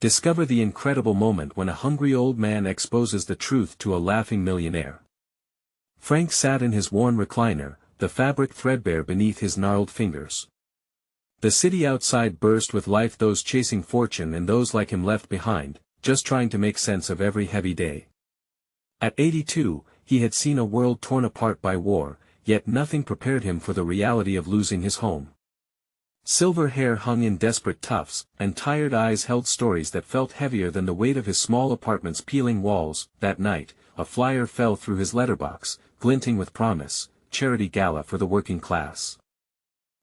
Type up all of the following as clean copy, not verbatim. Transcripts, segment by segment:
Discover the incredible moment when a hungry old man exposes the truth to a laughing millionaire. Frank sat in his worn recliner, the fabric threadbare beneath his gnarled fingers. The city outside burst with life, those chasing fortune and those like him left behind, just trying to make sense of every heavy day. At 82, he had seen a world torn apart by war, yet nothing prepared him for the reality of losing his home. Silver hair hung in desperate tufts, and tired eyes held stories that felt heavier than the weight of his small apartment's peeling walls. That night, a flyer fell through his letterbox, glinting with promise: charity gala for the working class.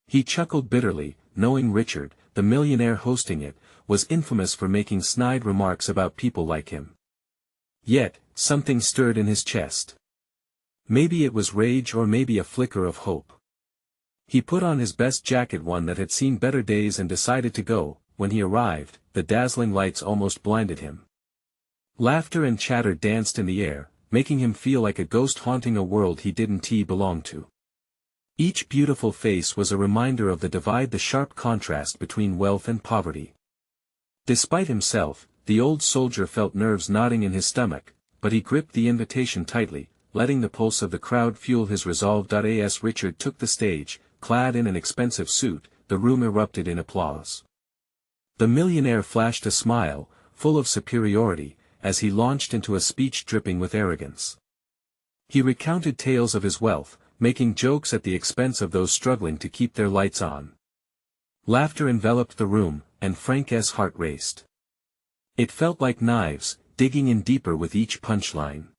He chuckled bitterly, knowing Richard, the millionaire hosting it, was infamous for making snide remarks about people like him. Yet, something stirred in his chest. Maybe it was rage, or maybe a flicker of hope. He put on his best jacket, one that had seen better days, and decided to go. When he arrived, the dazzling lights almost blinded him. Laughter and chatter danced in the air, making him feel like a ghost haunting a world he didn't belong to. Each beautiful face was a reminder of the divide, the sharp contrast between wealth and poverty. Despite himself, the old soldier felt nerves knotting in his stomach, but he gripped the invitation tightly, letting the pulse of the crowd fuel his resolve. As Richard took the stage, clad in an expensive suit, the room erupted in applause. The millionaire flashed a smile, full of superiority, as he launched into a speech dripping with arrogance. He recounted tales of his wealth, making jokes at the expense of those struggling to keep their lights on. Laughter enveloped the room, and Frank's heart raced. It felt like knives, digging in deeper with each punchline.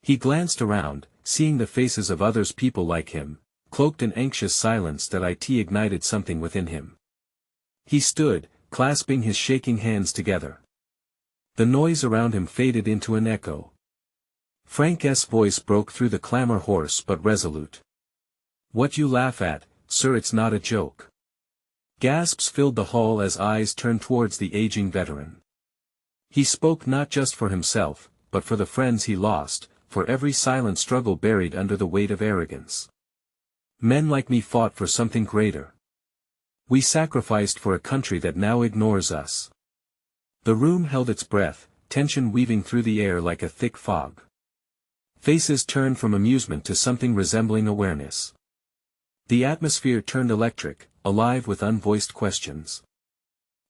He glanced around, seeing the faces of others, people like him, cloaked in anxious silence that ignited something within him. He stood, clasping his shaking hands together. The noise around him faded into an echo. Frank's voice broke through the clamor, hoarse but resolute. "What you laugh at, sir, it's not a joke." Gasps filled the hall as eyes turned towards the aging veteran. He spoke not just for himself, but for the friends he lost, for every silent struggle buried under the weight of arrogance. "Men like me fought for something greater. We sacrificed for a country that now ignores us." The room held its breath, tension weaving through the air like a thick fog. Faces turned from amusement to something resembling awareness. The atmosphere turned electric, alive with unvoiced questions.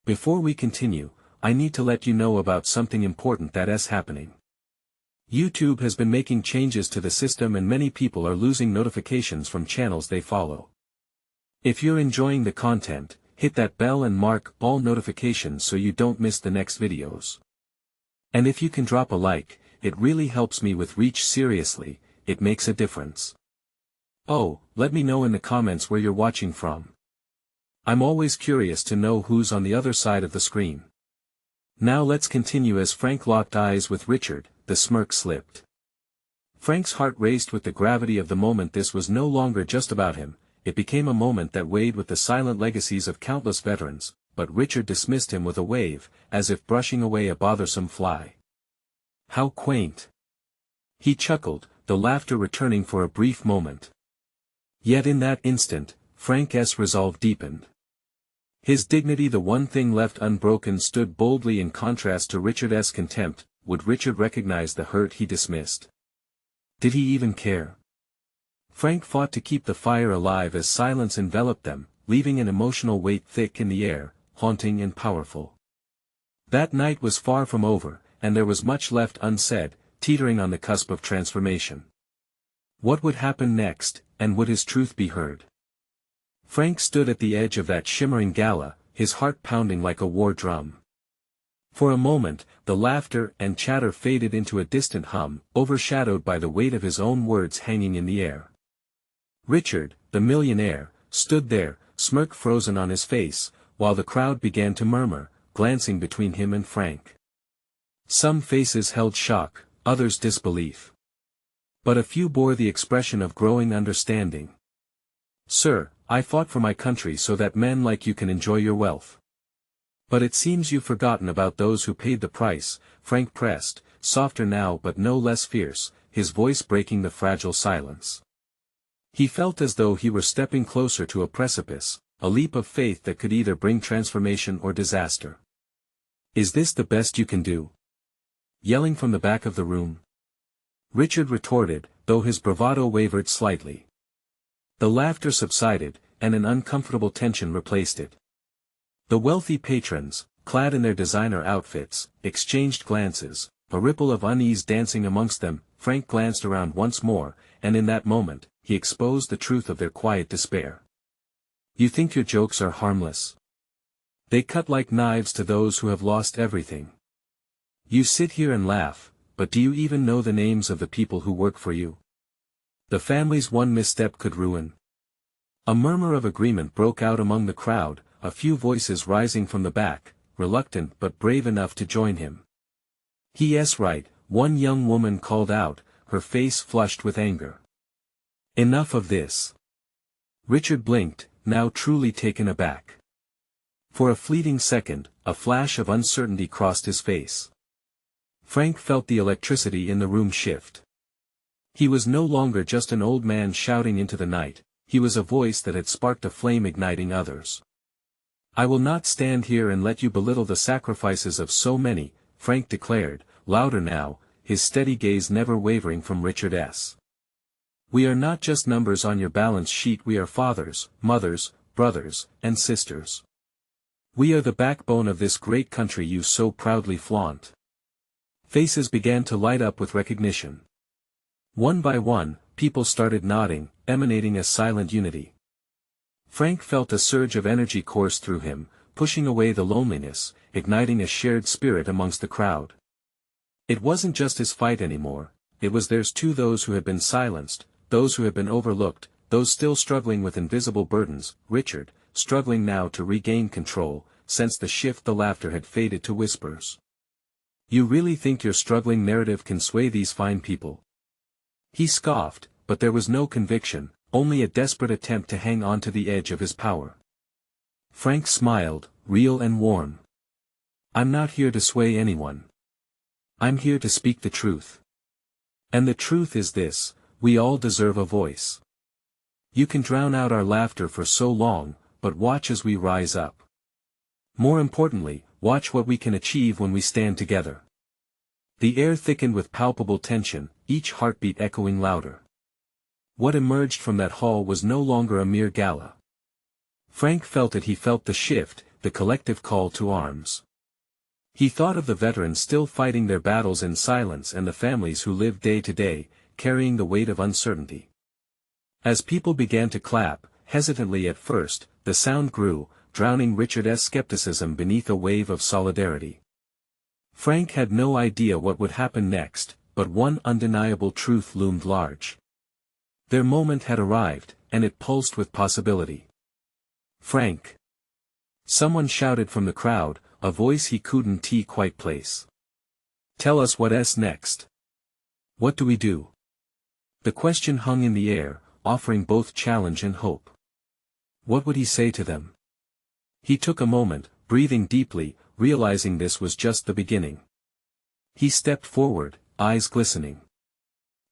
Before we continue, I need to let you know about something important that's happening. YouTube has been making changes to the system, and many people are losing notifications from channels they follow. If you're enjoying the content, hit that bell and mark all notifications so you don't miss the next videos. And if you can drop a like, it really helps me with reach. Seriously, it makes a difference. Oh, let me know in the comments where you're watching from. I'm always curious to know who's on the other side of the screen. Now let's continue. As Frank locked eyes with Richard, the smirk slipped. Frank's heart raced with the gravity of the moment. This was no longer just about him, it became a moment that weighed with the silent legacies of countless veterans, but Richard dismissed him with a wave, as if brushing away a bothersome fly. "How quaint." He chuckled, the laughter returning for a brief moment. Yet in that instant, Frank's resolve deepened. His dignity, the one thing left unbroken, stood boldly in contrast to Richard's contempt. Would Richard recognize the hurt he dismissed? Did he even care? Frank fought to keep the fire alive as silence enveloped them, leaving an emotional weight thick in the air, haunting and powerful. That night was far from over, and there was much left unsaid, teetering on the cusp of transformation. What would happen next, and would his truth be heard? Frank stood at the edge of that shimmering gala, his heart pounding like a war drum. For a moment, the laughter and chatter faded into a distant hum, overshadowed by the weight of his own words hanging in the air. Richard, the millionaire, stood there, smirk frozen on his face, while the crowd began to murmur, glancing between him and Frank. Some faces held shock, others disbelief. But a few bore the expression of growing understanding. "Sir, I fought for my country so that men like you can enjoy your wealth. But it seems you've forgotten about those who paid the price," Frank pressed, softer now but no less fierce, his voice breaking the fragile silence. He felt as though he were stepping closer to a precipice, a leap of faith that could either bring transformation or disaster. Is this the best you can do? Yelling from the back of the room. Richard retorted, though his bravado wavered slightly. The laughter subsided, and an uncomfortable tension replaced it. The wealthy patrons, clad in their designer outfits, exchanged glances, a ripple of unease dancing amongst them. Frank glanced around once more, and in that moment, he exposed the truth of their quiet despair. You think your jokes are harmless? They cut like knives to those who have lost everything. You sit here and laugh, but do you even know the names of the people who work for you? The families one misstep could ruin. A murmur of agreement broke out among the crowd, a few voices rising from the back, reluctant but brave enough to join him. Yes, right, one young woman called out, her face flushed with anger. Enough of this. Richard blinked, now truly taken aback. For a fleeting second, a flash of uncertainty crossed his face. Frank felt the electricity in the room shift. He was no longer just an old man shouting into the night, he was a voice that had sparked a flame igniting others. I will not stand here and let you belittle the sacrifices of so many, Frank declared, louder now, his steady gaze never wavering from Richard's. We are not just numbers on your balance sheet, we are fathers, mothers, brothers, and sisters. We are the backbone of this great country you so proudly flaunt. Faces began to light up with recognition. One by one, people started nodding, emanating a silent unity. Frank felt a surge of energy course through him, pushing away the loneliness, igniting a shared spirit amongst the crowd. It wasn't just his fight anymore, it was theirs too, those who had been silenced, those who had been overlooked, those still struggling with invisible burdens. Richard, struggling now to regain control, sensed the shift. The laughter had faded to whispers. You really think your struggling narrative can sway these fine people? He scoffed, but there was no conviction, only a desperate attempt to hang on to the edge of his power. Frank smiled, real and warm. I'm not here to sway anyone. I'm here to speak the truth. And the truth is this, we all deserve a voice. You can drown out our laughter for so long, but watch as we rise up. More importantly, watch what we can achieve when we stand together. The air thickened with palpable tension, each heartbeat echoing louder. What emerged from that hall was no longer a mere gala. Frank felt it, he felt the shift, the collective call to arms. He thought of the veterans still fighting their battles in silence and the families who lived day to day, carrying the weight of uncertainty. As people began to clap, hesitantly at first, the sound grew, drowning Richard's skepticism beneath a wave of solidarity. Frank had no idea what would happen next, but one undeniable truth loomed large. Their moment had arrived, and it pulsed with possibility. Frank! Someone shouted from the crowd, a voice he couldn't quite place. Tell us what's next. What do we do? The question hung in the air, offering both challenge and hope. What would he say to them? He took a moment, breathing deeply, realizing this was just the beginning. He stepped forward, eyes glistening.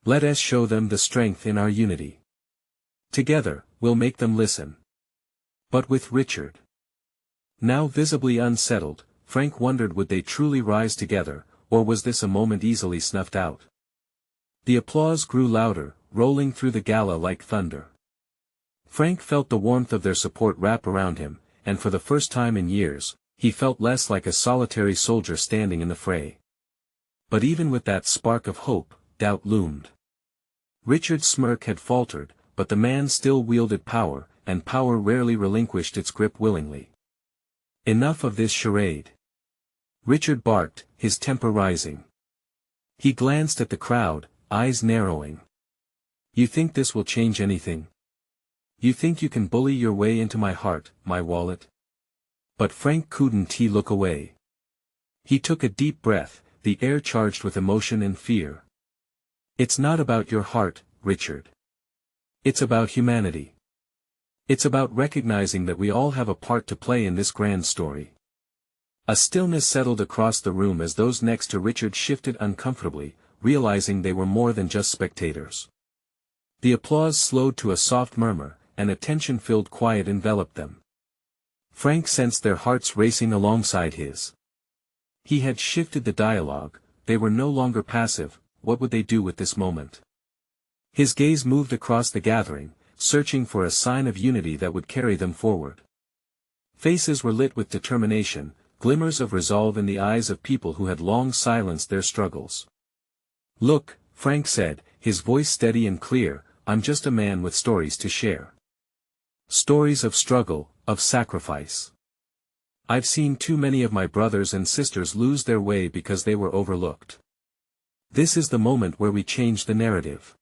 Let us show them the strength in our unity. Together, we'll make them listen. But with Richard now visibly unsettled, Frank wondered, would they truly rise together, or was this a moment easily snuffed out? The applause grew louder, rolling through the gala like thunder. Frank felt the warmth of their support wrap around him, and for the first time in years, he felt less like a solitary soldier standing in the fray. But even with that spark of hope, doubt loomed. Richard's smirk had faltered, but the man still wielded power, and power rarely relinquished its grip willingly. Enough of this charade. Richard barked, his temper rising. He glanced at the crowd, eyes narrowing. You think this will change anything? You think you can bully your way into my heart, my wallet? But Frank couldn't look away. He took a deep breath, the air charged with emotion and fear. It's not about your heart, Richard. It's about humanity. It's about recognizing that we all have a part to play in this grand story. A stillness settled across the room as those next to Richard shifted uncomfortably, realizing they were more than just spectators. The applause slowed to a soft murmur, and a tension-filled quiet enveloped them. Frank sensed their hearts racing alongside his. He had shifted the dialogue. They were no longer passive. What would they do with this moment? His gaze moved across the gathering, searching for a sign of unity that would carry them forward. Faces were lit with determination, glimmers of resolve in the eyes of people who had long silenced their struggles. "Look," Frank said, his voice steady and clear, "I'm just a man with stories to share. Stories of struggle, of sacrifice. I've seen too many of my brothers and sisters lose their way because they were overlooked. This is the moment where we change the narrative."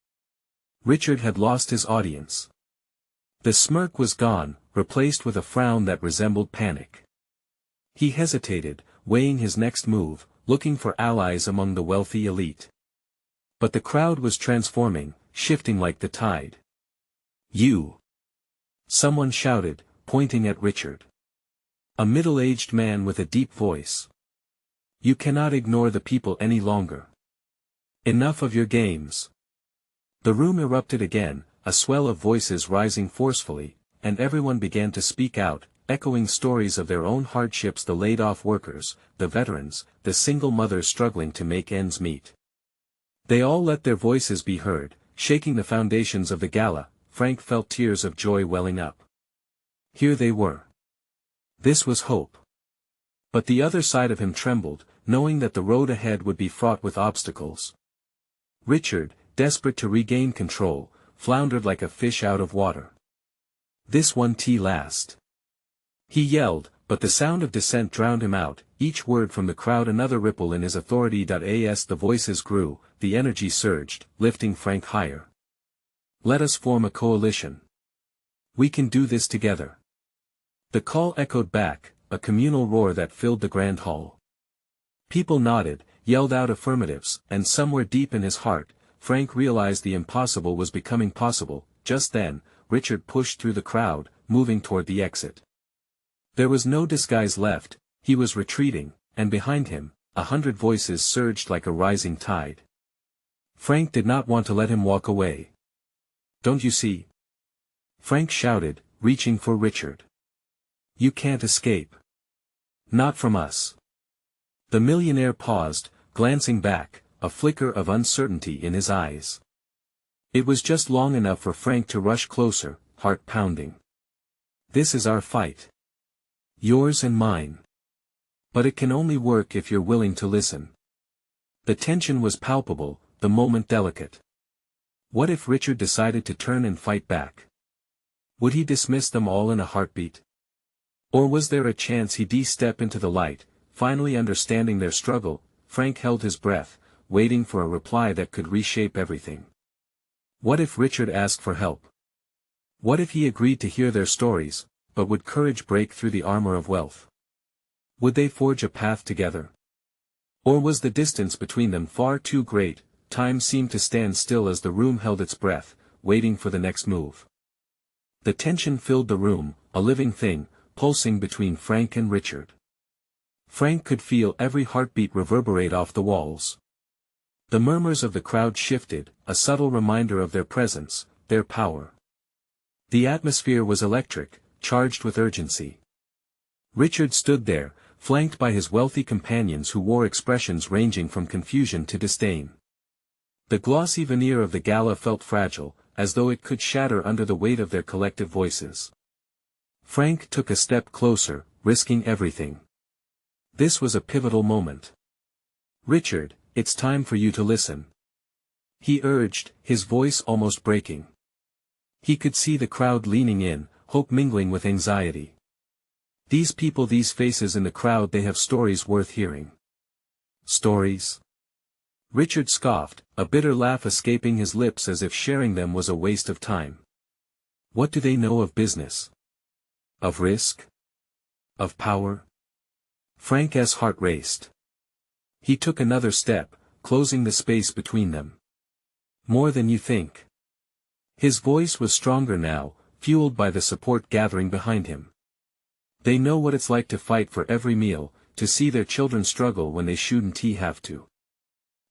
Richard had lost his audience. The smirk was gone, replaced with a frown that resembled panic. He hesitated, weighing his next move, looking for allies among the wealthy elite. But the crowd was transforming, shifting like the tide. "You!" someone shouted, pointing at Richard. A middle-aged man with a deep voice. "You cannot ignore the people any longer. Enough of your games." The room erupted again, a swell of voices rising forcefully, and everyone began to speak out, echoing stories of their own hardships: the laid-off workers, the veterans, the single mothers struggling to make ends meet. They all let their voices be heard, shaking the foundations of the gala. Frank felt tears of joy welling up. Here they were. This was hope. But the other side of him trembled, knowing that the road ahead would be fraught with obstacles. Richard, desperate to regain control, floundered like a fish out of water. "This one T last!" he yelled, but the sound of dissent drowned him out, each word from the crowd another ripple in his authority. As the voices grew, the energy surged, lifting Frank higher. "Let us form a coalition. We can do this together." The call echoed back, a communal roar that filled the grand hall. People nodded, yelled out affirmatives, and somewhere deep in his heart, Frank realized the impossible was becoming possible. Just then, Richard pushed through the crowd, moving toward the exit. There was no disguise left, he was retreating, and behind him, 100 voices surged like a rising tide. Frank did not want to let him walk away. "Don't you see?" Frank shouted, reaching for Richard. "You can't escape. Not from us." The millionaire paused, glancing back, a flicker of uncertainty in his eyes. It was just long enough for Frank to rush closer, heart pounding. "This is our fight. Yours and mine. But it can only work if you're willing to listen." The tension was palpable, the moment delicate. What if Richard decided to turn and fight back? Would he dismiss them all in a heartbeat? Or was there a chance he'd step into the light, finally understanding their struggle? Frank held his breath, waiting for a reply that could reshape everything. What if Richard asked for help? What if he agreed to hear their stories, but would courage break through the armor of wealth? Would they forge a path together? Or was the distance between them far too great? Time seemed to stand still as the room held its breath, waiting for the next move. The tension filled the room, a living thing, pulsing between Frank and Richard. Frank could feel every heartbeat reverberate off the walls. The murmurs of the crowd shifted, a subtle reminder of their presence, their power. The atmosphere was electric, charged with urgency. Richard stood there, flanked by his wealthy companions who wore expressions ranging from confusion to disdain. The glossy veneer of the gala felt fragile, as though it could shatter under the weight of their collective voices. Frank took a step closer, risking everything. This was a pivotal moment. "Richard, it's time for you to listen," he urged, his voice almost breaking. He could see the crowd leaning in, hope mingling with anxiety. These people, these faces in the crowd, they have stories worth hearing. Stories? Richard scoffed, a bitter laugh escaping his lips as if sharing them was a waste of time. What do they know of business? Of risk? Of power? Frank's heart raced. He took another step, closing the space between them. More than you think. His voice was stronger now, fueled by the support gathering behind him. They know what it's like to fight for every meal, to see their children struggle when they shouldn't have to.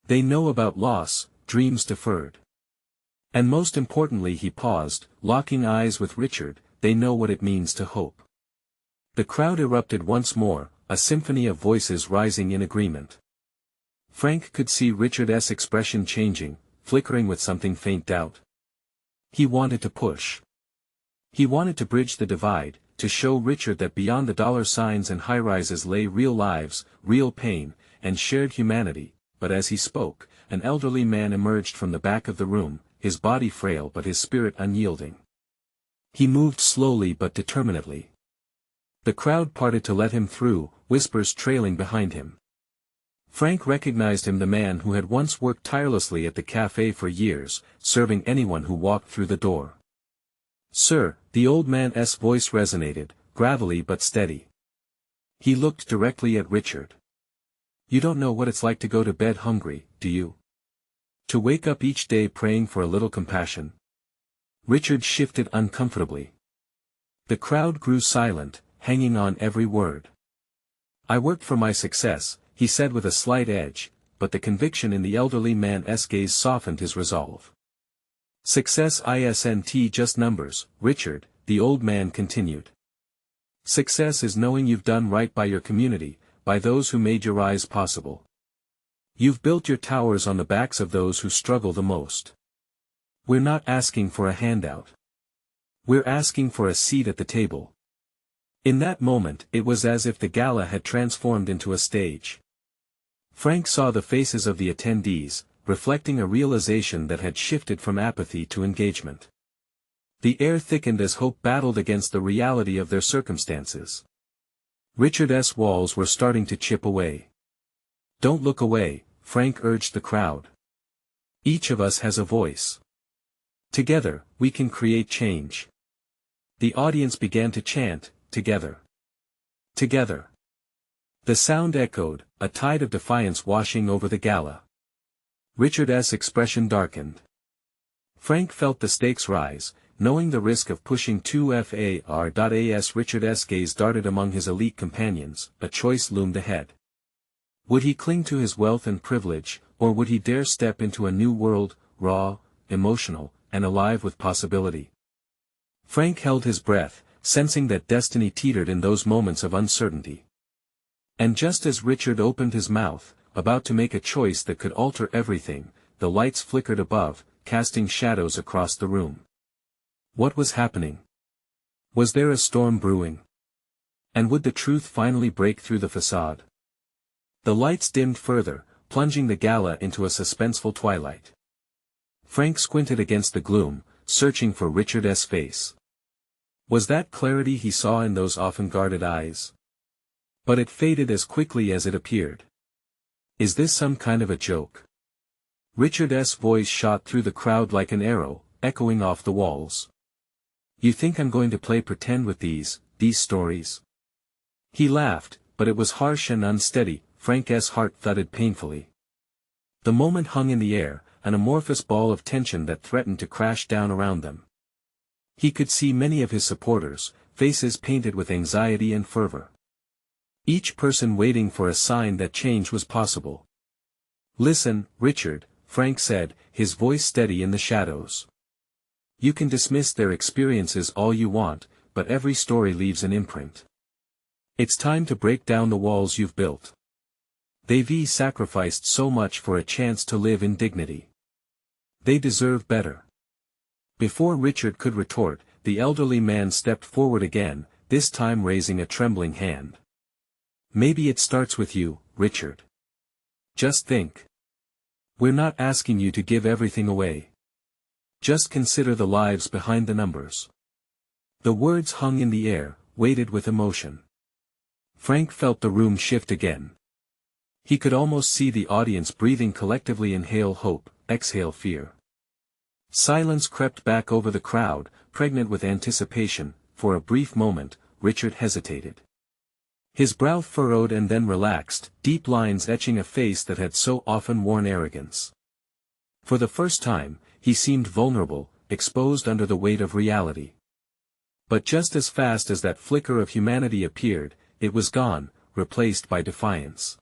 They know about loss, dreams deferred. And most importantly, he paused, locking eyes with Richard, they know what it means to hope. The crowd erupted once more, a symphony of voices rising in agreement. Frank could see Richard's expression changing, flickering with something faint doubt. He wanted to push. He wanted to bridge the divide, to show Richard that beyond the dollar signs and high-rises lay real lives, real pain, and shared humanity, but as he spoke, an elderly man emerged from the back of the room, his body frail but his spirit unyielding. He moved slowly but determinedly. The crowd parted to let him through, whispers trailing behind him. Frank recognized him, the man who had once worked tirelessly at the cafe for years, serving anyone who walked through the door. "Sir," the old man's voice resonated, gravelly but steady. He looked directly at Richard. "You don't know what it's like to go to bed hungry, do you? To wake up each day praying for a little compassion?" Richard shifted uncomfortably. The crowd grew silent, hanging on every word. "I worked for my success," he said with a slight edge, but the conviction in the elderly man's gaze softened his resolve. "Success isn't just numbers, Richard," the old man continued. "Success is knowing you've done right by your community, by those who made your rise possible. You've built your towers on the backs of those who struggle the most. We're not asking for a handout. We're asking for a seat at the table." In that moment it was as if the gala had transformed into a stage. Frank saw the faces of the attendees, reflecting a realization that had shifted from apathy to engagement. The air thickened as hope battled against the reality of their circumstances. Richard's walls were starting to chip away. "Don't look away," Frank urged the crowd. "Each of us has a voice. Together, we can create change." The audience began to chant, "Together. Together." The sound echoed, a tide of defiance washing over the gala. Richard's expression darkened. Frank felt the stakes rise, knowing the risk of pushing too far. As Richard's gaze darted among his elite companions, a choice loomed ahead. Would he cling to his wealth and privilege, or would he dare step into a new world, raw, emotional, and alive with possibility? Frank held his breath, sensing that destiny teetered in those moments of uncertainty. And just as Richard opened his mouth, about to make a choice that could alter everything, the lights flickered above, casting shadows across the room. What was happening? Was there a storm brewing? And would the truth finally break through the facade? The lights dimmed further, plunging the gala into a suspenseful twilight. Frank squinted against the gloom, searching for Richard's face. Was that clarity he saw in those often guarded eyes? But it faded as quickly as it appeared. "Is this some kind of a joke?" Richard's voice shot through the crowd like an arrow, echoing off the walls. "You think I'm going to play pretend with these stories?" He laughed, but it was harsh and unsteady. Frank's heart thudded painfully. The moment hung in the air, an amorphous ball of tension that threatened to crash down around them. He could see many of his supporters, faces painted with anxiety and fervor. Each person waiting for a sign that change was possible. "Listen, Richard," Frank said, his voice steady in the shadows. "You can dismiss their experiences all you want, but every story leaves an imprint. It's time to break down the walls you've built. They've sacrificed so much for a chance to live in dignity. They deserve better." Before Richard could retort, the elderly man stepped forward again, this time raising a trembling hand. "Maybe it starts with you, Richard. Just think. We're not asking you to give everything away. Just consider the lives behind the numbers." The words hung in the air, weighted with emotion. Frank felt the room shift again. He could almost see the audience breathing collectively, inhale hope, exhale fear. Silence crept back over the crowd, pregnant with anticipation. For a brief moment, Richard hesitated. His brow furrowed and then relaxed, deep lines etching a face that had so often worn arrogance. For the first time, he seemed vulnerable, exposed under the weight of reality. But just as fast as that flicker of humanity appeared, it was gone, replaced by defiance.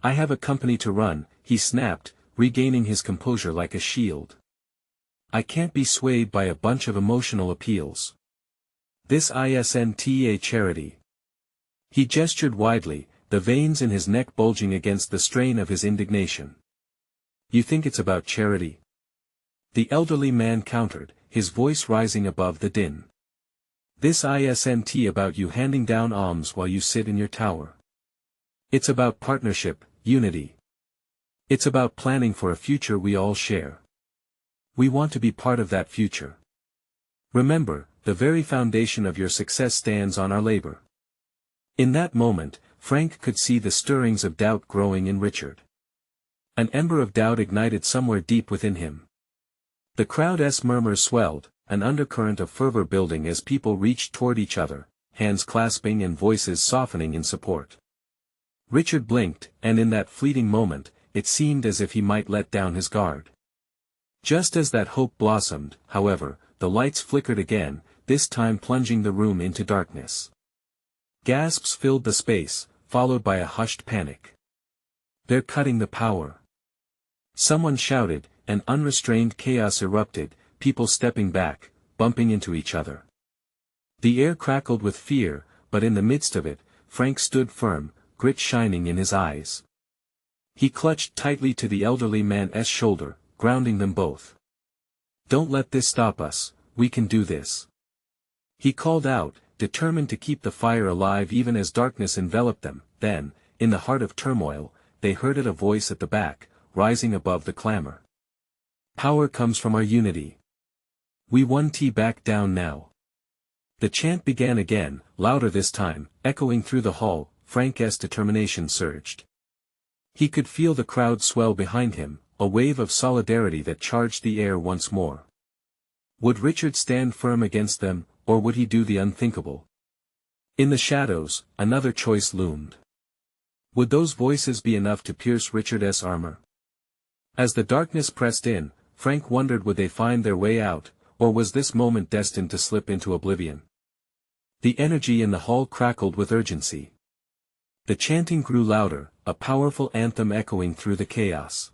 "I have a company to run," he snapped, regaining his composure like a shield. "I can't be swayed by a bunch of emotional appeals. This isn't a charity. He gestured widely, the veins in his neck bulging against the strain of his indignation. You think it's about charity? The elderly man countered, his voice rising above the din. This isn't about you handing down alms while you sit in your tower. It's about partnership, unity. It's about planning for a future we all share. We want to be part of that future. Remember, the very foundation of your success stands on our labor. In that moment, Frank could see the stirrings of doubt growing in Richard. An ember of doubt ignited somewhere deep within him. The crowd's murmurs swelled, an undercurrent of fervor building as people reached toward each other, hands clasping and voices softening in support. Richard blinked, and in that fleeting moment, it seemed as if he might let down his guard. Just as that hope blossomed, however, the lights flickered again, this time plunging the room into darkness. Gasps filled the space, followed by a hushed panic. They're cutting the power. Someone shouted, and unrestrained chaos erupted, people stepping back, bumping into each other. The air crackled with fear, but in the midst of it, Frank stood firm, grit shining in his eyes. He clutched tightly to the elderly man's shoulder, grounding them both. Don't let this stop us, we can do this. He called out, determined to keep the fire alive even as darkness enveloped them. Then, in the heart of turmoil, they heard a voice at the back, rising above the clamor. Power comes from our unity. We won back down now. The chant began again, louder this time, echoing through the hall. Frank's determination surged. He could feel the crowd swell behind him, a wave of solidarity that charged the air once more. Would Richard stand firm against them, or would he do the unthinkable? In the shadows, another choice loomed. Would those voices be enough to pierce Richard's armor? As the darkness pressed in, Frank wondered would they find their way out, or was this moment destined to slip into oblivion? The energy in the hall crackled with urgency. The chanting grew louder, a powerful anthem echoing through the chaos.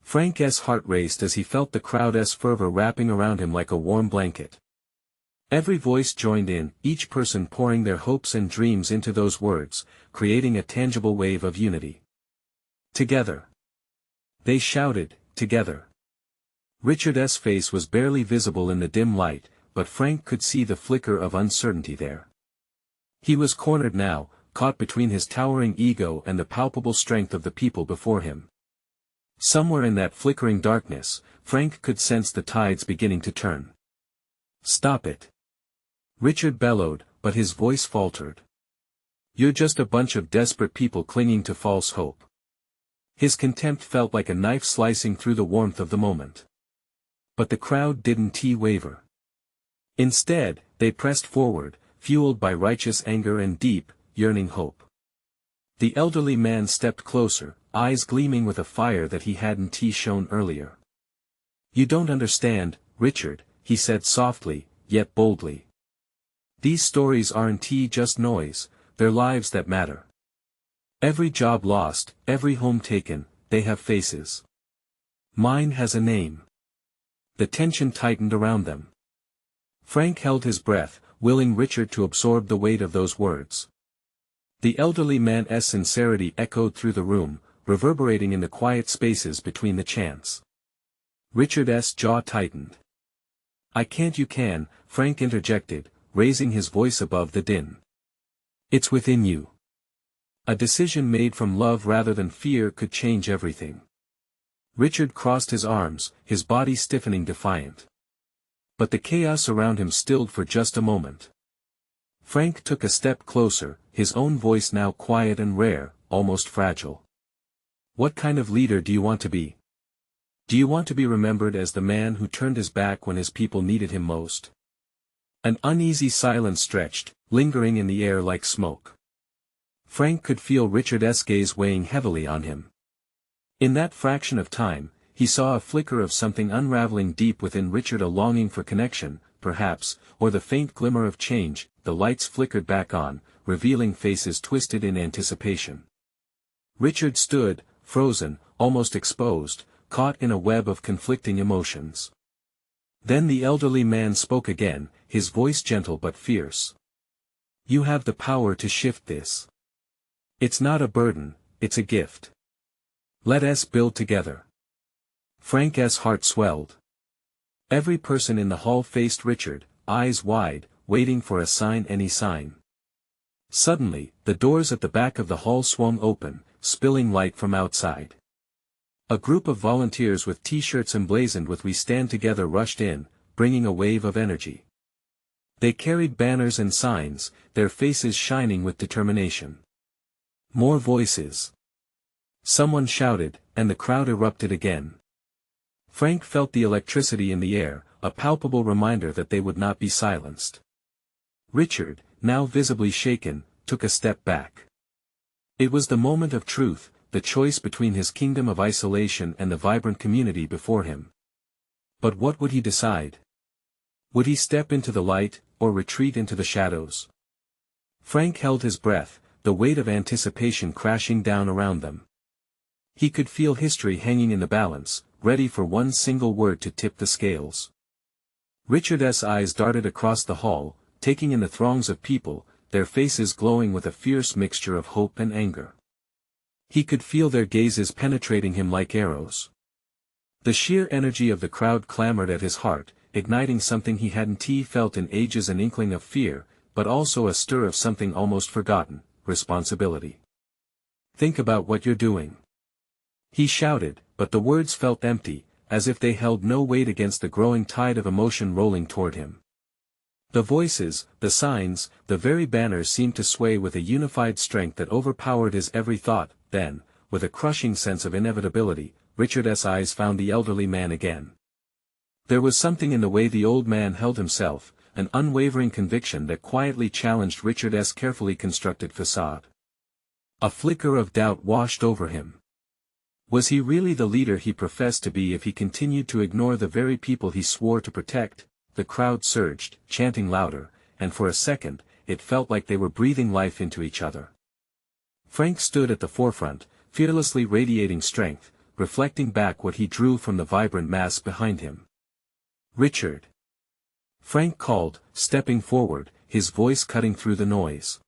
Frank's heart raced as he felt the crowd's fervor wrapping around him like a warm blanket. Every voice joined in, each person pouring their hopes and dreams into those words, creating a tangible wave of unity. Together. They shouted, together. Richard's face was barely visible in the dim light, but Frank could see the flicker of uncertainty there. He was cornered now, caught between his towering ego and the palpable strength of the people before him. Somewhere in that flickering darkness, Frank could sense the tides beginning to turn. Stop it. Richard bellowed, but his voice faltered. You're just a bunch of desperate people clinging to false hope. His contempt felt like a knife slicing through the warmth of the moment. But the crowd didn't waver. Instead, they pressed forward, fueled by righteous anger and deep, yearning hope. The elderly man stepped closer, eyes gleaming with a fire that he hadn't shown earlier. You don't understand, Richard, he said softly, yet boldly. These stories aren't just noise, they're lives that matter. Every job lost, every home taken, they have faces. Mine has a name. The tension tightened around them. Frank held his breath, willing Richard to absorb the weight of those words. The elderly man's sincerity echoed through the room, reverberating in the quiet spaces between the chants. Richard's jaw tightened. I can't. You can, Frank interjected, raising his voice above the din. It's within you. A decision made from love rather than fear could change everything. Richard crossed his arms, his body stiffening defiant. But the chaos around him stilled for just a moment. Frank took a step closer, his own voice now quiet and rare, almost fragile. What kind of leader do you want to be? Do you want to be remembered as the man who turned his back when his people needed him most? An uneasy silence stretched, lingering in the air like smoke. Frank could feel Richard's gaze weighing heavily on him. In that fraction of time, he saw a flicker of something unraveling deep within Richard, a longing for connection, perhaps, or the faint glimmer of change. The lights flickered back on, revealing faces twisted in anticipation. Richard stood, frozen, almost exposed, caught in a web of conflicting emotions. Then the elderly man spoke again, his voice gentle but fierce. You have the power to shift this. It's not a burden, it's a gift. Let us build together. Frank's heart swelled. Every person in the hall faced Richard, eyes wide, waiting for a sign, any sign. Suddenly, the doors at the back of the hall swung open, spilling light from outside. A group of volunteers with t-shirts emblazoned with "We Stand Together" rushed in, bringing a wave of energy. They carried banners and signs, their faces shining with determination. More voices. Someone shouted, and the crowd erupted again. Frank felt the electricity in the air, a palpable reminder that they would not be silenced. Richard, now visibly shaken, took a step back. It was the moment of truth, the choice between his kingdom of isolation and the vibrant community before him. But what would he decide? Would he step into the light, or retreat into the shadows? Frank held his breath, the weight of anticipation crashing down around them. He could feel history hanging in the balance, ready for one single word to tip the scales. Richard's eyes darted across the hall, taking in the throngs of people, their faces glowing with a fierce mixture of hope and anger. He could feel their gazes penetrating him like arrows. The sheer energy of the crowd clamored at his heart, igniting something he hadn't felt in ages, an inkling of fear, but also a stir of something almost forgotten, responsibility. "Think about what you're doing," he shouted, but the words felt empty, as if they held no weight against the growing tide of emotion rolling toward him. The voices, the signs, the very banners seemed to sway with a unified strength that overpowered his every thought. Then, with a crushing sense of inevitability, Richard's eyes found the elderly man again. There was something in the way the old man held himself, an unwavering conviction that quietly challenged Richard's carefully constructed facade. A flicker of doubt washed over him. Was he really the leader he professed to be if he continued to ignore the very people he swore to protect? The crowd surged, chanting louder, and for a second, it felt like they were breathing life into each other. Frank stood at the forefront, fearlessly radiating strength, reflecting back what he drew from the vibrant mass behind him. "Richard!" Frank called, stepping forward, his voice cutting through the noise.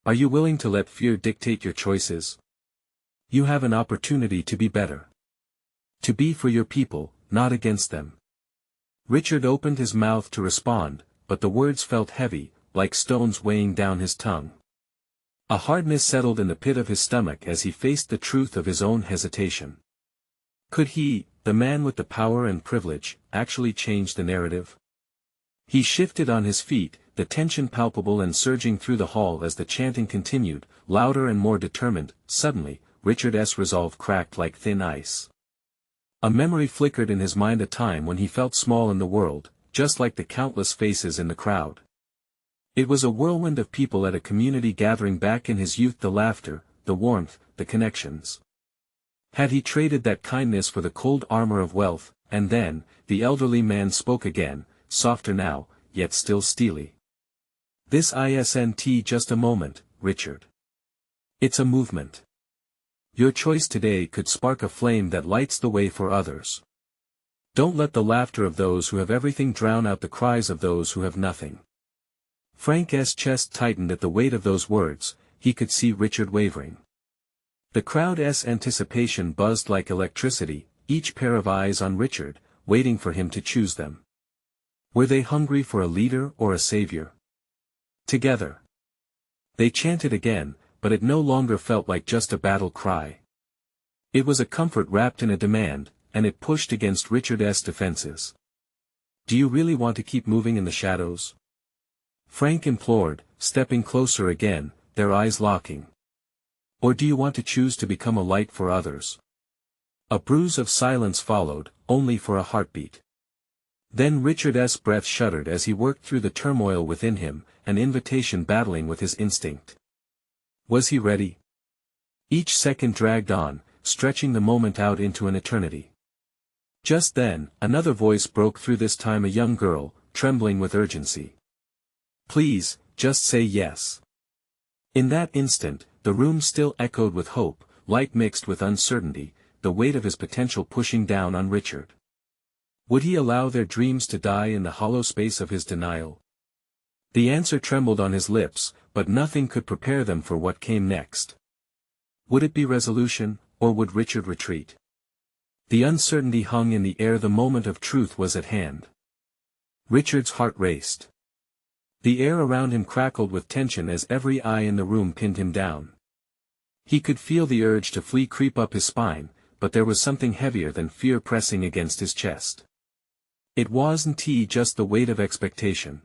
"Are you willing to let fear dictate your choices? You have an opportunity to be better. To be for your people, not against them." Richard opened his mouth to respond, but the words felt heavy, like stones weighing down his tongue. A hardness settled in the pit of his stomach as he faced the truth of his own hesitation. Could he, the man with the power and privilege, actually change the narrative? He shifted on his feet, the tension palpable and surging through the hall as the chanting continued, louder and more determined. Suddenly, Richard's resolve cracked like thin ice. A memory flickered in his mind, a time when he felt small in the world, just like the countless faces in the crowd. It was a whirlwind of people at a community gathering back in his youth, the laughter, the warmth, the connections. Had he traded that kindness for the cold armor of wealth? And then, the elderly man spoke again, softer now, yet still steely. "This isn't just a moment, Richard. It's a movement. Your choice today could spark a flame that lights the way for others. Don't let the laughter of those who have everything drown out the cries of those who have nothing." Frank's chest tightened at the weight of those words. He could see Richard wavering. The crowd's anticipation buzzed like electricity, each pair of eyes on Richard, waiting for him to choose them. Were they hungry for a leader or a savior? Together they chanted again, but it no longer felt like just a battle cry. It was a comfort wrapped in a demand, and it pushed against Richard's defenses. "Do you really want to keep moving in the shadows?" Frank implored, stepping closer again, their eyes locking. "Or do you want to choose to become a light for others?" A bruise of silence followed, only for a heartbeat. Then Richard's breath shuddered as he worked through the turmoil within him, an invitation battling with his instinct. Was he ready? Each second dragged on, stretching the moment out into an eternity. Just then, another voice broke through, this time a young girl, trembling with urgency. "Please, just say yes." In that instant, the room still echoed with hope, light mixed with uncertainty, the weight of his potential pushing down on Richard. Would he allow their dreams to die in the hollow space of his denial? The answer trembled on his lips, but nothing could prepare them for what came next. Would it be resolution, or would Richard retreat? The uncertainty hung in the air. The moment of truth was at hand. Richard's heart raced. The air around him crackled with tension as every eye in the room pinned him down. He could feel the urge to flee creep up his spine, but there was something heavier than fear pressing against his chest. It wasn't just the weight of expectation.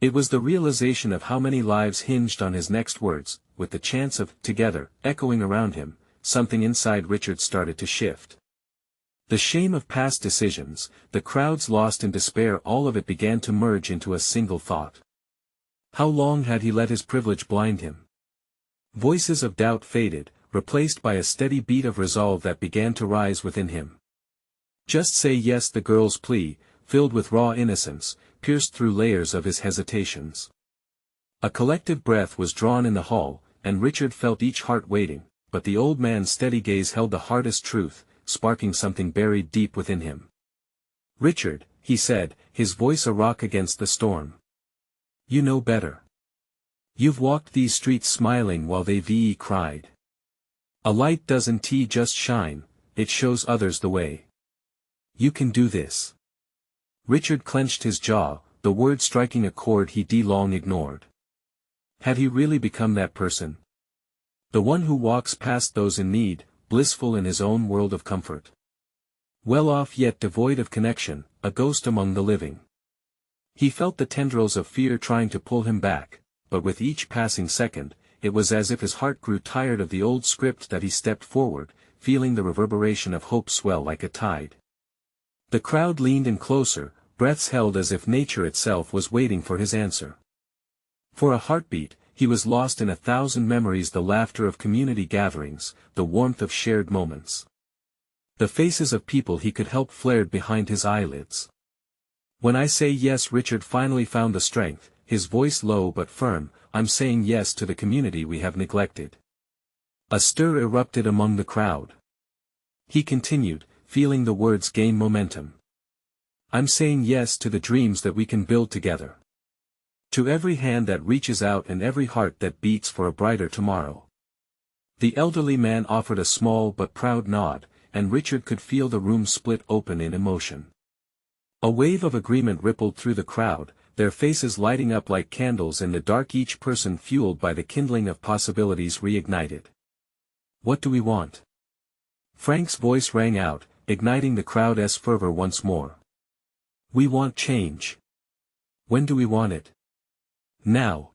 It was the realization of how many lives hinged on his next words. With the chance of "together" echoing around him, something inside Richard started to shift. The shame of past decisions, the crowds lost in despair, all of it began to merge into a single thought. How long had he let his privilege blind him? Voices of doubt faded, replaced by a steady beat of resolve that began to rise within him. Just say yes. The girl's plea, filled with raw innocence, pierced through layers of his hesitations. A collective breath was drawn in the hall, and Richard felt each heart waiting, but the old man's steady gaze held the hardest truth, sparking something buried deep within him. "Richard," he said, his voice a rock against the storm. "You know better. You've walked these streets smiling while they've cried. A light doesn't just shine, it shows others the way. You can do this." Richard clenched his jaw, the word striking a chord he'd long ignored. Had he really become that person? The one who walks past those in need, blissful in his own world of comfort. Well off yet devoid of connection, a ghost among the living. He felt the tendrils of fear trying to pull him back, but with each passing second, it was as if his heart grew tired of the old script that he stepped forward, feeling the reverberation of hope swell like a tide. The crowd leaned in closer, breaths held as if nature itself was waiting for his answer. For a heartbeat, he was lost in 1,000 memories, the laughter of community gatherings, the warmth of shared moments. The faces of people he could help flared behind his eyelids. "When I say yes," Richard finally found the strength, his voice low but firm, "I'm saying yes to the community we have neglected." A stir erupted among the crowd. He continued, feeling the words gain momentum. "I'm saying yes to the dreams that we can build together. To every hand that reaches out and every heart that beats for a brighter tomorrow." The elderly man offered a small but proud nod, and Richard could feel the room split open in emotion. A wave of agreement rippled through the crowd, their faces lighting up like candles in the dark, each person fueled by the kindling of possibilities reignited. "What do we want?" Frank's voice rang out, igniting the crowd's fervor once more. "We want change." "When do we want it?" "Now."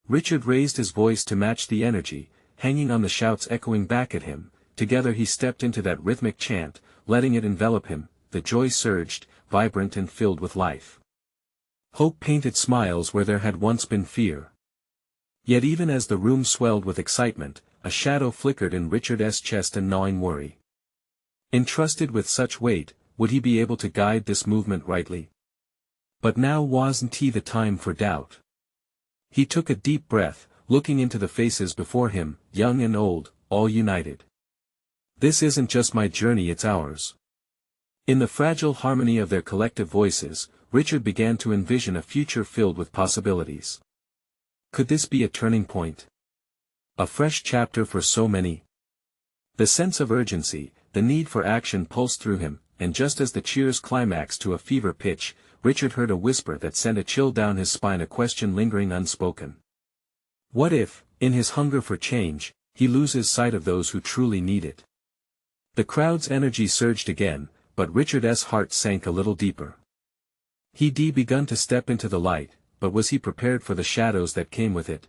Richard raised his voice to match the energy, hanging on the shouts echoing back at him. Together he stepped into that rhythmic chant, letting it envelop him. The joy surged, vibrant and filled with life. Hope painted smiles where there had once been fear. Yet even as the room swelled with excitement, a shadow flickered in Richard's chest, a gnawing worry. Entrusted with such weight, would he be able to guide this movement rightly? But now wasn't the time for doubt. He took a deep breath, looking into the faces before him, young and old, all united. "This isn't just my journey, it's ours." In the fragile harmony of their collective voices, Richard began to envision a future filled with possibilities. Could this be a turning point? A fresh chapter for so many? The sense of urgency, the need for action pulsed through him, and just as the cheers climaxed to a fever pitch, Richard heard a whisper that sent a chill down his spine, a question lingering unspoken. What if, in his hunger for change, he loses sight of those who truly need it? The crowd's energy surged again, but Richard's heart sank a little deeper. He'd begun to step into the light, but was he prepared for the shadows that came with it?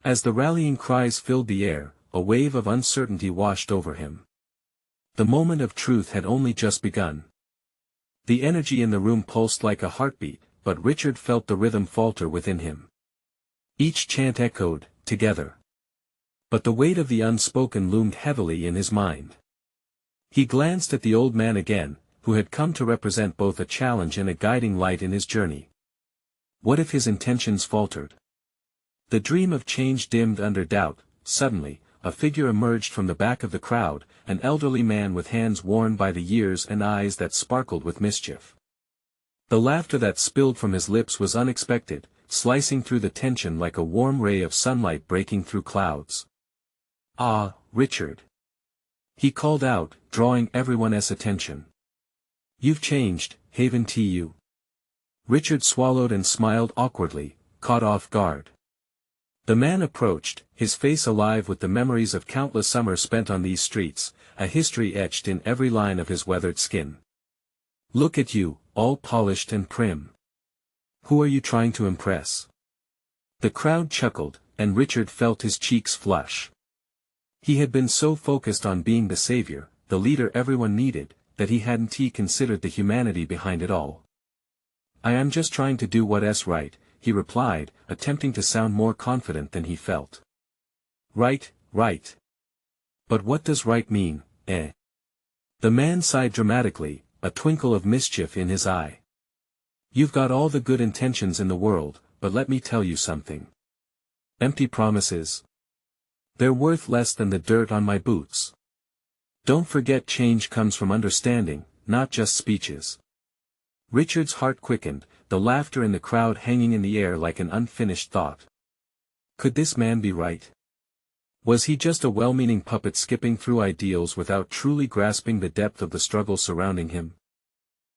As the rallying cries filled the air, a wave of uncertainty washed over him. The moment of truth had only just begun. The energy in the room pulsed like a heartbeat, but Richard felt the rhythm falter within him. Each chant echoed, "Together." But the weight of the unspoken loomed heavily in his mind. He glanced at the old man again, who had come to represent both a challenge and a guiding light in his journey. What if his intentions faltered? The dream of change dimmed under doubt. Suddenly, a figure emerged from the back of the crowd, an elderly man with hands worn by the years and eyes that sparkled with mischief. The laughter that spilled from his lips was unexpected, slicing through the tension like a warm ray of sunlight breaking through clouds. "Ah, Richard," he called out, drawing everyone's attention. "You've changed, haven't you?" Richard swallowed and smiled awkwardly, caught off guard. The man approached, his face alive with the memories of countless summers spent on these streets, a history etched in every line of his weathered skin. "Look at you, all polished and prim. Who are you trying to impress?" The crowd chuckled, and Richard felt his cheeks flush. He had been so focused on being the savior, the leader everyone needed, that he hadn't considered the humanity behind it all. "I am just trying to do what's right," he replied, attempting to sound more confident than he felt. "Right, right. But what does right mean, eh?" The man sighed dramatically, a twinkle of mischief in his eye. "You've got all the good intentions in the world, but let me tell you something. Empty promises. They're worth less than the dirt on my boots. Don't forget change comes from understanding, not just speeches." Richard's heart quickened, the laughter in the crowd hanging in the air like an unfinished thought. Could this man be right? Was he just a well-meaning puppet skipping through ideals without truly grasping the depth of the struggle surrounding him?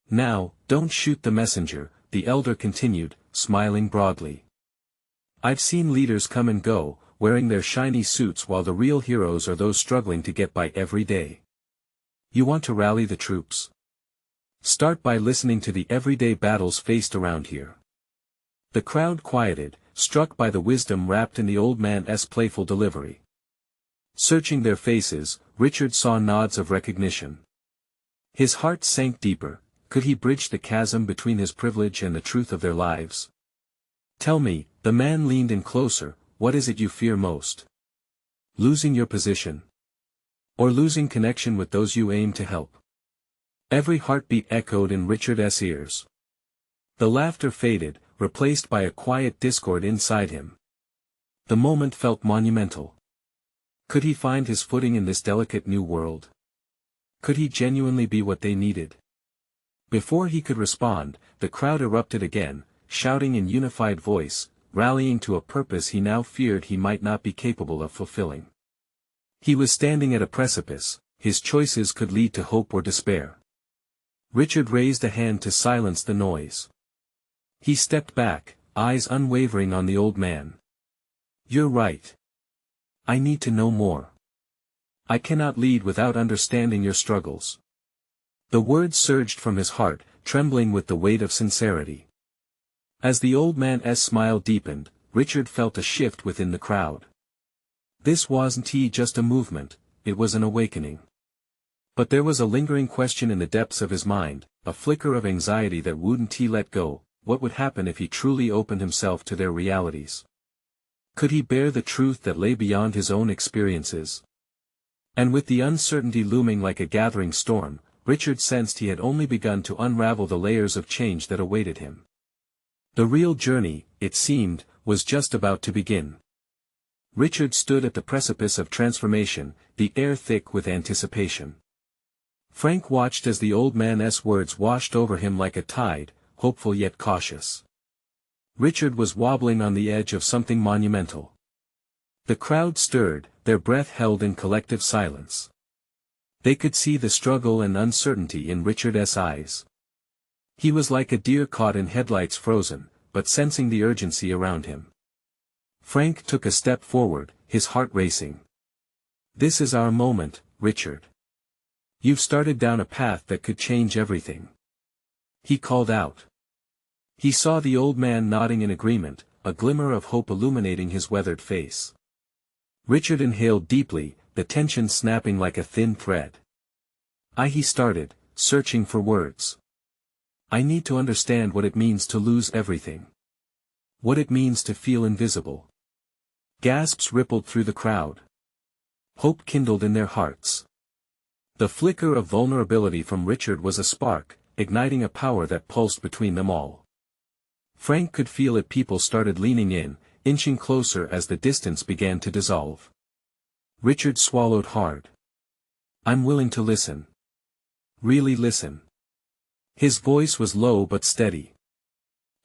"Now, don't shoot the messenger," the elder continued, smiling broadly. "I've seen leaders come and go, wearing their shiny suits while the real heroes are those struggling to get by every day. You want to rally the troops? Start by listening to the everyday battles faced around here." The crowd quieted, struck by the wisdom wrapped in the old man's playful delivery. Searching their faces, Richard saw nods of recognition. His heart sank deeper. Could he bridge the chasm between his privilege and the truth of their lives? "Tell me," the man leaned in closer, "what is it you fear most? Losing your position? Or losing connection with those you aim to help?" Every heartbeat echoed in Richard's ears. The laughter faded, replaced by a quiet discord inside him. The moment felt monumental. Could he find his footing in this delicate new world? Could he genuinely be what they needed? Before he could respond, the crowd erupted again, shouting in unified voice, rallying to a purpose he now feared he might not be capable of fulfilling. He was standing at a precipice, his choices could lead to hope or despair. Richard raised a hand to silence the noise. He stepped back, eyes unwavering on the old man. "You're right. I need to know more. I cannot lead without understanding your struggles." The words surged from his heart, trembling with the weight of sincerity. As the old man's smile deepened, Richard felt a shift within the crowd. This wasn't just a movement, it was an awakening. But there was a lingering question in the depths of his mind, a flicker of anxiety that wouldn't let go. What would happen if he truly opened himself to their realities? Could he bear the truth that lay beyond his own experiences? And with the uncertainty looming like a gathering storm, Richard sensed he had only begun to unravel the layers of change that awaited him. The real journey, it seemed, was just about to begin. Richard stood at the precipice of transformation, the air thick with anticipation. Frank watched as the old man's words washed over him like a tide, hopeful yet cautious. Richard was wobbling on the edge of something monumental. The crowd stirred, their breath held in collective silence. They could see the struggle and uncertainty in Richard's eyes. He was like a deer caught in headlights frozen, but sensing the urgency around him. Frank took a step forward, his heart racing. "This is our moment, Richard. You've started down a path that could change everything," he called out. He saw the old man nodding in agreement, a glimmer of hope illuminating his weathered face. Richard inhaled deeply, the tension snapping like a thin thread. He started, searching for words. "I need to understand what it means to lose everything. What it means to feel invisible." Gasps rippled through the crowd. Hope kindled in their hearts. The flicker of vulnerability from Richard was a spark, igniting a power that pulsed between them all. Frank could feel it. People started leaning in, inching closer as the distance began to dissolve. Richard swallowed hard. "I'm willing to listen. Really listen." His voice was low but steady.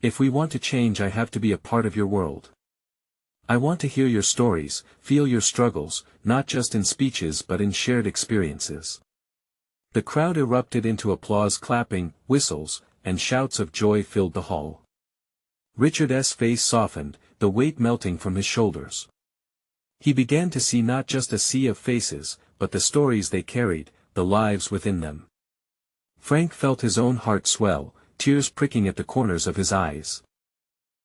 If we want to change, I have to be a part of your world. I want to hear your stories, feel your struggles, not just in speeches but in shared experiences. The crowd erupted into applause, clapping, whistles, and shouts of joy filled the hall. Richard's face softened, the weight melting from his shoulders. He began to see not just a sea of faces, but the stories they carried, the lives within them. Frank felt his own heart swell, tears pricking at the corners of his eyes.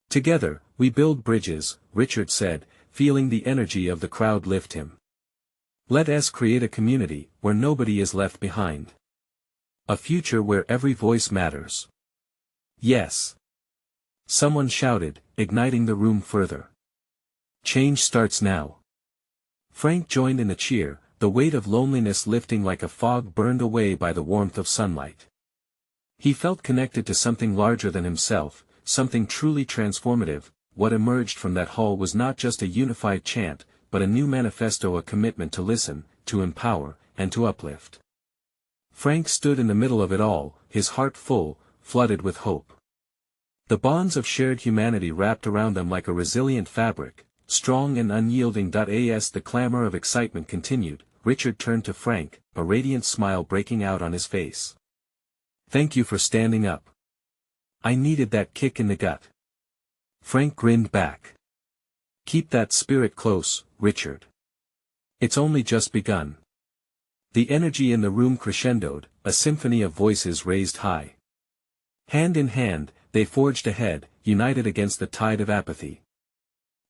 "Together, we build bridges," Richard said, feeling the energy of the crowd lift him. "Let us create a community, where nobody is left behind. A future where every voice matters." "Yes!" someone shouted, igniting the room further. "Change starts now." Frank joined in the cheer, the weight of loneliness lifting like a fog burned away by the warmth of sunlight. He felt connected to something larger than himself, something truly transformative. What emerged from that hall was not just a unified chant, but a new manifesto, a commitment to listen, to empower, and to uplift. Frank stood in the middle of it all, his heart full, flooded with hope. The bonds of shared humanity wrapped around them like a resilient fabric, strong and unyielding. As the clamor of excitement continued, Richard turned to Frank, a radiant smile breaking out on his face. "Thank you for standing up. I needed that kick in the gut." Frank grinned back. "Keep that spirit close, Richard. It's only just begun." The energy in the room crescendoed, a symphony of voices raised high. Hand in hand, they forged ahead, united against the tide of apathy.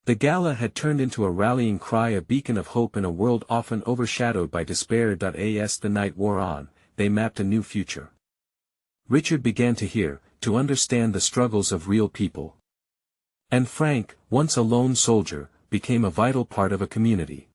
The gala had turned into a rallying cry, a beacon of hope in a world often overshadowed by despair. As the night wore on, they mapped a new future. Richard began to hear, to understand the struggles of real people. And Frank, once a lone soldier, became a vital part of a community.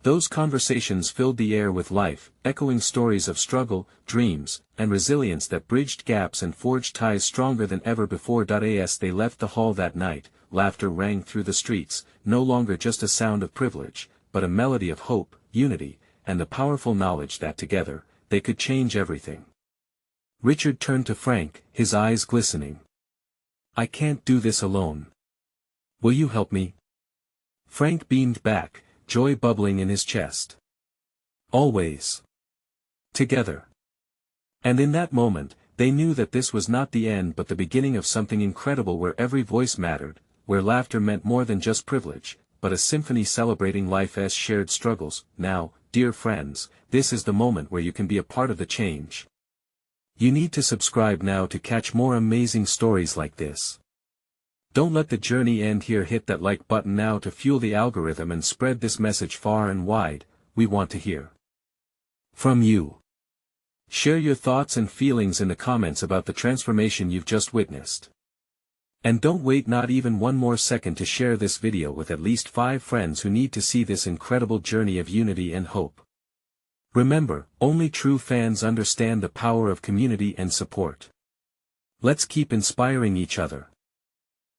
Those conversations filled the air with life, echoing stories of struggle, dreams, and resilience that bridged gaps and forged ties stronger than ever before. As they left the hall that night, laughter rang through the streets, no longer just a sound of privilege, but a melody of hope, unity, and the powerful knowledge that together, they could change everything. Richard turned to Frank, his eyes glistening. "I can't do this alone. Will you help me?" Frank beamed back, joy bubbling in his chest. "Always. Together." And in that moment, they knew that this was not the end but the beginning of something incredible, where every voice mattered, where laughter meant more than just privilege, but a symphony celebrating life's shared struggles. Now, dear friends, this is the moment where you can be a part of the change. You need to subscribe now to catch more amazing stories like this. Don't let the journey end here. Hit that like button now to fuel the algorithm and spread this message far and wide. We want to hear from you. Share your thoughts and feelings in the comments about the transformation you've just witnessed. And don't wait not even one more second to share this video with at least 5 friends who need to see this incredible journey of unity and hope. Remember, only true fans understand the power of community and support. Let's keep inspiring each other.